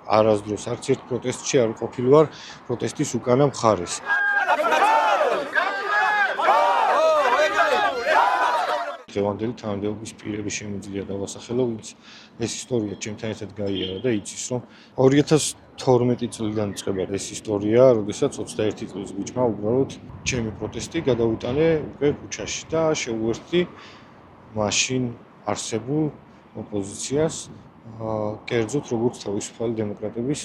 არასდროს არც ერთ პროტესტში არ ყოფილი ვარ პროტესტის უკანა მხარეს. დღევანდელი თანამდებობის პირები შემიძლია დავასახელო, ვინც ეს ისტორია ჩემთან ერთად გაიარა და იცის, რომ 2012 წლიდან იწყება ეს ისტორია, როდესაც 21 წლის ბიჭმა უბრალოდ ჩემი პროტესტი გადავიტანე უკვე ქუჩაში და შეუერთდი მაშინ არსებულ ოპოზიციას, კერძოდ როგორც თავისუფალი დემოკრატების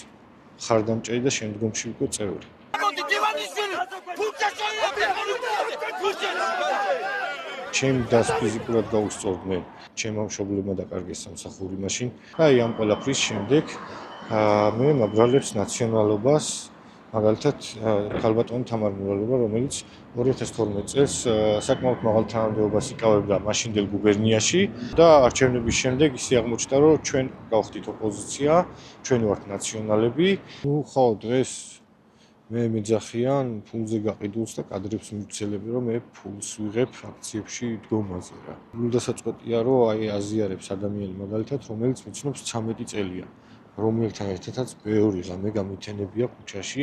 მხარდამჭერი და შემდგომში უკვე წევრი. ჩემი დას ფიზიკურად გაუსწორდნენ, ჩემმა მშობლებმა დაკარგეს სამსახური მაშინ. აი ამ ყველაფრის შემდეგ მე მაბრალებს ნაციონალობას, მაგალითად ქალბატონი თამარ მურალობა, რომელიც 2012 წელს საკმაოდ მაღალ თანამდებობას იკავებდა მაშინდელ გუბერნიაში და არჩევნების შემდეგ ისე აღმოჩნდა, რომ ჩვენ გავხდით ოპოზიცია, ჩვენ ვართ ნაციონალები. ხო, დღეს მე მეძახიან ფულზე გაყიდულს და კადრებს მივცელები, რომ მე ფულს ვიღებ აქციებში დგომაზე რა. გულდასაწყვეტია, რომ აი აზიარებს ადამიანი მაგალითად, რომელიც მიცნობს 13 წელია, რომელთან ერთადაც ბევრი ღამე გამითენებია ქუჩაში.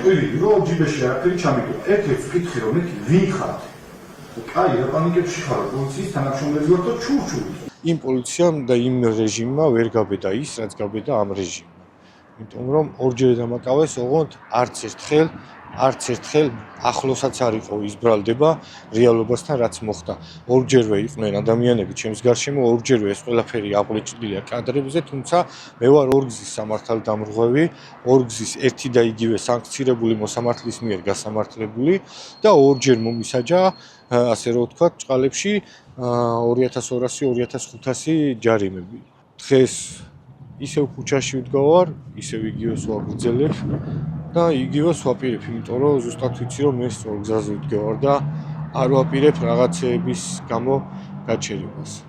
ვიდრე რომ ჯიბეში არაფერი ჩამიგდო. ერთ-ერთ ვკითხე რომ მე ვინ ხარ? კაი, რა პანიკებში ხარ? პოლიციის თანამშრომლები ვარ და ჩურჩული. იმ პოლიციამ და იმ რეჟიმმა ვერ გაბედა ის, რაც გაბედა ამ რეჟიმმა. იმიტომ რომ ორჯერ დამაკავეს, ოღონდ არც ერთხელ ახლოსაც არ იყო ის ბრალდება რეალობასთან, რაც მოხდა. ორჯერვე იყვნენ ადამიანები ჩემს გარშემო, ორჯერვე ეს ყველაფერი აღბეჭდილია კადრებზე, თუმცა მე ვარ ორგზის სამართალდამრღვევი, ორგზის ერთი და იგივე სანქცირებული მოსამართლის მიერ გასამართლებული და ორჯერ მომისაჯა, ასე რომ ვთქვათ, ჭყალებში 2200-2500 ჯარიმები. დღეს ისევ ქუჩაში ვდგავარ, ისევ იგივეს ვაგრძელებ და იგივეს ვაპირებ, იმიტომ რომ ზუსტად ვიცი, რომ მე სწორ გზაზე ვდგავარ და არ ვაპირებ რაღაცეების გამო გაჩერებას.